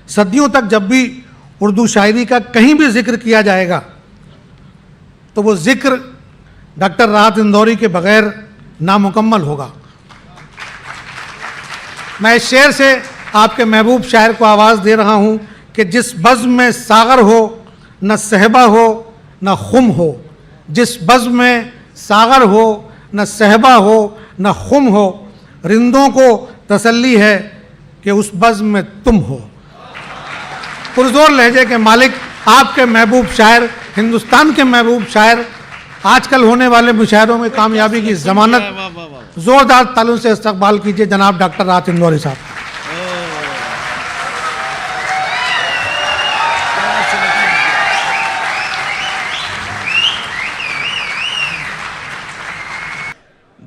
सदियों तक जब भी उर्दू शायरी का कहीं भी जिक्र किया जाएगा तो वो जिक्र डॉक्टर राहत इंदौरी के बगैर नामुकम्मल होगा। मैं इस शेर से आपके महबूब शायर को आवाज़ दे रहा हूँ कि जिस बज़्म में सागर हो न सहबा हो न खुम हो, जिस बज़्म में सागर हो न सहबा हो न खुम हो, रिंदों को तसल्ली है कि उस बज़्म में तुम हो। पुरज़ोर लहजे के मालिक आपके महबूब शायर, हिंदुस्तान के महबूब शायर, आजकल होने वाले मुशायरों में कामयाबी की ज़मानत, ज़ोरदार तालियों से इस्तकबाल कीजिए जनाब डॉक्टर राहत इंदौरी साहब।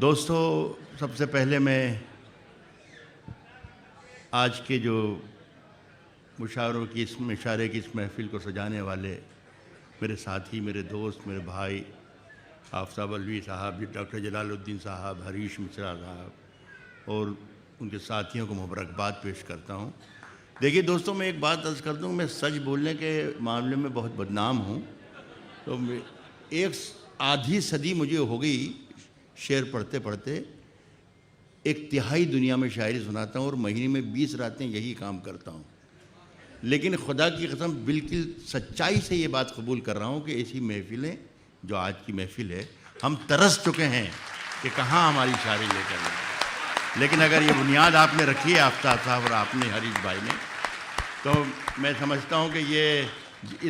दोस्तों, सबसे पहले मैं आज के जो मुशायरों की इस मुशायरे की इस महफ़िल को सजाने वाले मेरे साथी, मेरे दोस्त, मेरे भाई आफ्ताब अलवी साहब, डॉक्टर जलालुद्दीन साहब, हरीश मिश्रा साहब और उनके साथियों को मुबारकबाद पेश करता हूँ। देखिए दोस्तों, मैं एक बात अर्ज़ कर दूँ, मैं सच बोलने के मामले में बहुत बदनाम हूँ। तो एक आधी सदी मुझे हो गई शेर पढ़ते पढ़ते, एक तिहाई दुनिया में शायरी सुनाता हूँ और महीने में 20 रातें यही काम करता हूँ। लेकिन खुदा की कसम बिल्कुल सच्चाई से ये बात कबूल कर रहा हूँ कि ऐसी महफ़िलें जो आज की महफ़िल है, हम तरस चुके हैं कि कहाँ हमारी शायरी लेकर गए। लेकिन अगर ये बुनियाद आपने रखी है आफ्ताब साहब और आपने हरीश भाई ने, तो मैं समझता हूँ कि ये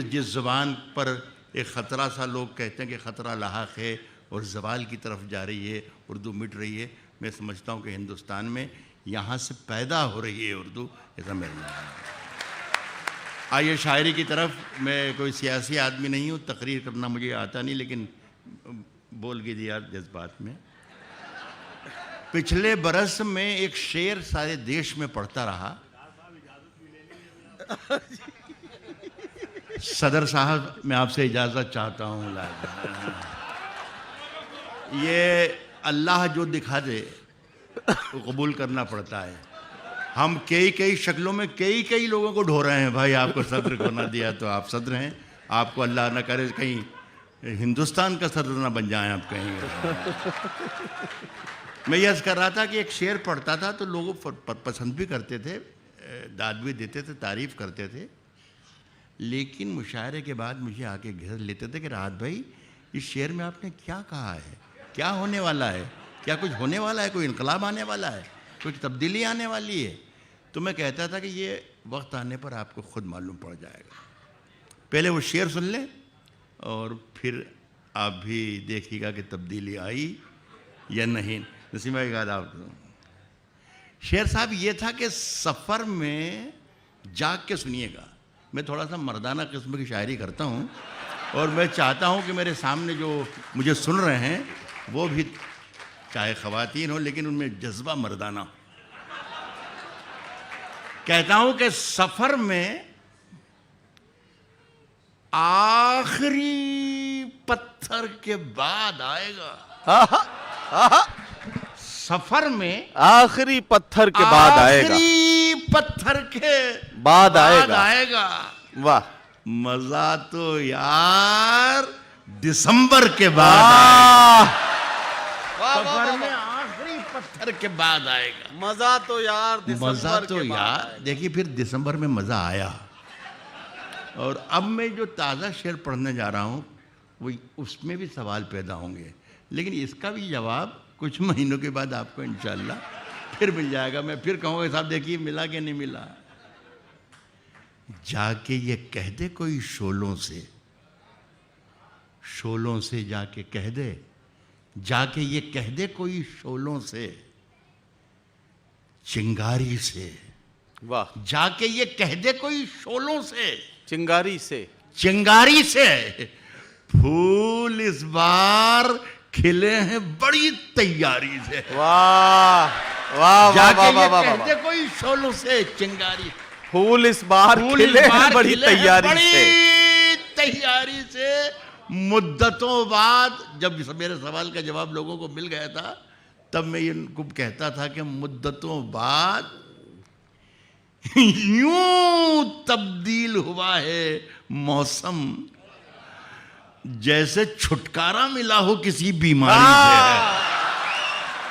जिस ज़ुबान पर एक ख़तरा सा, लोग कहते हैं कि ख़तरा लाहक है और ज़वाल की तरफ जा रही है, उर्दू मिट रही है, मैं समझता हूँ कि हिंदुस्तान में यहाँ से पैदा हो रही है उर्दू, ऐसा मेरा मानना है। आइए शायरी की तरफ। मैं कोई सियासी आदमी नहीं हूँ, तकरीर करना मुझे आता नहीं, लेकिन बोल के दिया जज्बात में। पिछले बरस में एक शेर सारे देश में पढ़ता रहा। सदर साहब, मैं आपसे इजाज़त चाहता हूँ। ये अल्लाह जो दिखा दे वो कबूल करना पड़ता है। हम कई शक्लों में कई लोगों को ढो रहे हैं। भाई, आपको सदर को ना दिया तो आप सदर हैं, आपको अल्लाह ना करे कहीं हिंदुस्तान का सदर ना बन जाएं आप कहीं। मैं यह कर रहा था कि एक शेर पढ़ता था तो लोग पसंद भी करते थे, दाद भी देते थे, तारीफ़ करते थे। लेकिन मुशायरे के बाद मुझे आके घेर लेते थे कि राहत भाई, इस शेर में आपने क्या कहा है, क्या होने वाला है, क्या कुछ होने वाला है, कोई इनकलाब आने वाला है, कुछ तब्दीली आने वाली है। तो मैं कहता था कि ये वक्त आने पर आपको खुद मालूम पड़ जाएगा। पहले वो शेर सुन लें और फिर आप भी देखिएगा कि तब्दीली आई या नहीं। नसीम भाई का आपको शेर साहब ये था कि सफ़र में जाग के सुनिएगा। मैं थोड़ा सा मर्दाना किस्म की शायरी करता हूँ और मैं चाहता हूँ कि मेरे सामने जो मुझे सुन रहे हैं वो भी चाहे ख़वातीन हो, लेकिन उनमें जज्बा मर्दाना। कहता हूँ कि सफ़र में आखिरी पत्थर के बाद आएगा। सफ़र में आखिरी पत्थर के बाद आएगा, आखिरी पत्थर के बाद आएगा। वाह, मज़ा तो यार दिसंबर के बाद आएगा। सफर में आखिरी पत्थर के बाद आएगा। मजा तो यार मजा तो यार, देखिए फिर दिसंबर में मजा आया। और अब मैं जो ताज़ा शेर पढ़ने जा रहा हूँ वो उसमें भी सवाल पैदा होंगे, लेकिन इसका भी जवाब कुछ महीनों के बाद आपको इंशाल्लाह फिर मिल जाएगा। मैं फिर कहूँगा साहब देखिए मिला कि नहीं मिला। जाके ये कह दे कोई शोलों से जाके कह दे, जाके ये कह दे कोई शोलों से, चिंगारी से। वाह, जाके ये कह दे कोई शोलों से, चिंगारी से फूल इस बार खिले हैं बड़ी तैयारी से। वाह वाह, जाके ये कह दे कोई शोलों से, चिंगारी, फूल इस बार खिले हैं बड़ी तैयारी से। मुद्दतों बाद, जब मेरे सवाल का जवाब लोगों को मिल गया था, तब मैं इनको कहता था कि मुद्दतों बाद यूं तब्दील हुआ है मौसम, जैसे छुटकारा मिला हो किसी बीमारी से।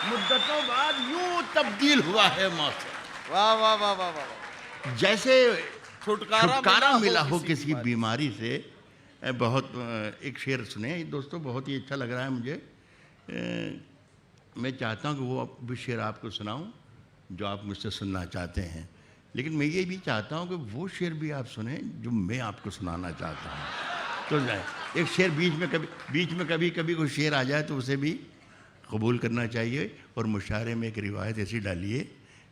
मुद्दतों बाद यूं तब्दील हुआ है मौसम, वाह वाह वाह वाह वाह, जैसे छुटकारा मिला हो किसी बीमारी से। बहुत एक शेर सुने दोस्तों, बहुत ही अच्छा लग रहा है मुझे। मैं चाहता हूँ कि वो भी शेर आपको सुनाऊं जो आप मुझसे सुनना चाहते हैं, लेकिन मैं ये भी चाहता हूँ कि वो शेर भी आप सुने जो मैं आपको सुनाना चाहता हूँ। तो एक शेर बीच में कभी कोई शेर आ जाए तो उसे भी कबूल करना चाहिए, और मुशायरे में एक रिवायत ऐसी डालिए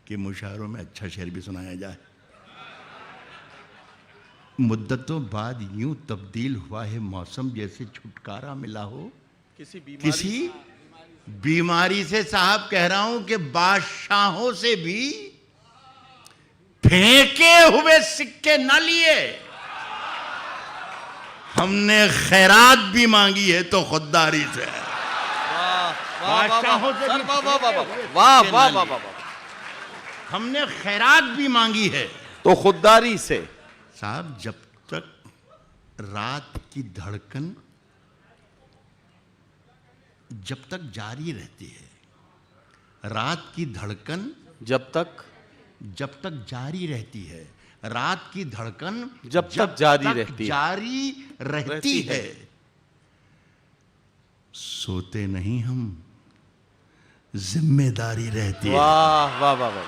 कि मुशायरों में अच्छा शेर भी सुनाया जाए। मुद्दतों बाद यूं तब्दील हुआ है मौसम, जैसे छुटकारा मिला हो किसी बीमारी से। साहब कह रहा हूं कि बादशाहों से भी फेंके हुए सिक्के न लिए, हमने खैरात भी मांगी है तो खुददारी से। बादशाहों से भी वाह वाह वाह वाह, हमने खैरात भी मांगी है तो खुददारी से। साहब जब तक रात की धड़कन जब तक जारी रहती है, रात की धड़कन जब तक जारी रहती है, रात की धड़कन जब तक जारी रहती है, सोते नहीं हम, जिम्मेदारी रहती है। वाह वाह वाह वाह,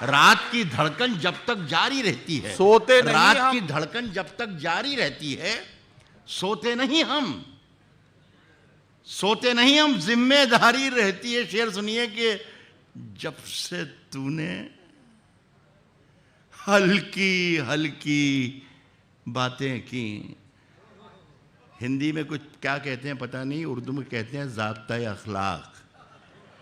रात की धड़कन जब तक जारी रहती है, सोते नहीं रात हम। की धड़कन जब तक जारी रहती है, सोते नहीं हम, जिम्मेदारी रहती है। शेर सुनिए कि जब से तूने हल्की हल्की बातें की, हिंदी में कुछ क्या कहते हैं पता नहीं, उर्दू में कहते हैं ज़ाब्ता अखलाक,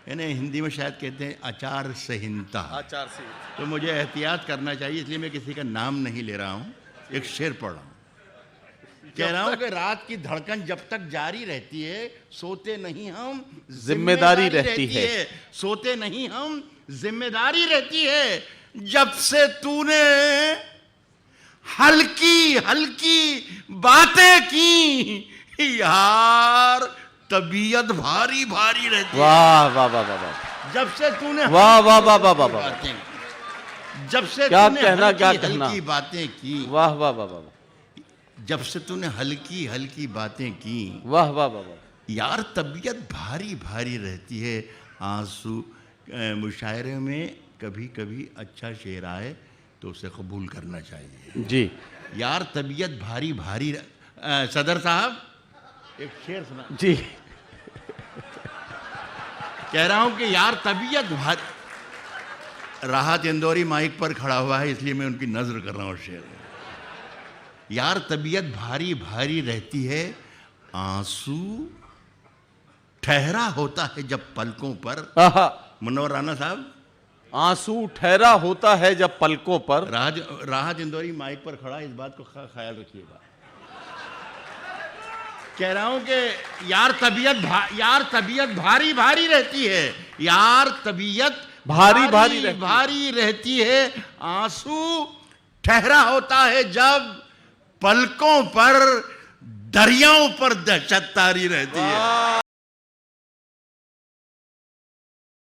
यानी हिंदी में शायद कहते हैं आचार संहिता। आचार से तो मुझे एहतियात करना चाहिए, इसलिए मैं किसी का नाम नहीं ले रहा हूँ, एक शेर पढ़ रहा हूँ। कह रहा हूँ कि रात की धड़कन जब तक जारी रहती है, सोते नहीं हम, जिम्मेदारी रहती है। सोते नहीं हम, जिम्मेदारी रहती है। जब से तूने हल्की हल्की बातें की यार, तबीयत भारी भारी रहती है। वाह वाह वाह वाह वाह, जब से तूने वाह वाह वाह वाह वाह वाह, जब से क्या तूने कहना, क्या हल्की कहना। हल्की बातें की, वाह वाह वाह वाह, जब से तूने हल्की हल्की बातें की वाह वाह वाह वाह, यार, तबीयत भारी भारी रहती है। आंसू मुशायरे में कभी कभी अच्छा शेर आए तो उसे कबूल करना चाहिए जी। यार, तबीयत भारी भारी सदर साहब एक शेर सुना। जी कह रहा हूं कि यार तबीयत भारी, राहत इंदौरी माइक पर खड़ा हुआ है इसलिए मैं उनकी नजर कर रहा हूं शेर। यार तबीयत भारी भारी रहती है, आंसू ठहरा होता है जब पलकों पर। मुनव्वर राना साहब, आंसू ठहरा होता है जब पलकों पर। राहत इंदौरी माइक पर खड़ा, इस बात को ख्याल रखिएगा। कह रहा हूं कि यार तबीयत भारी भारी रहती है, यार तबीयत भारी रहती है, आंसू ठहरा होता है जब पलकों पर, दरियाओं पर दहशत तारी रहती है।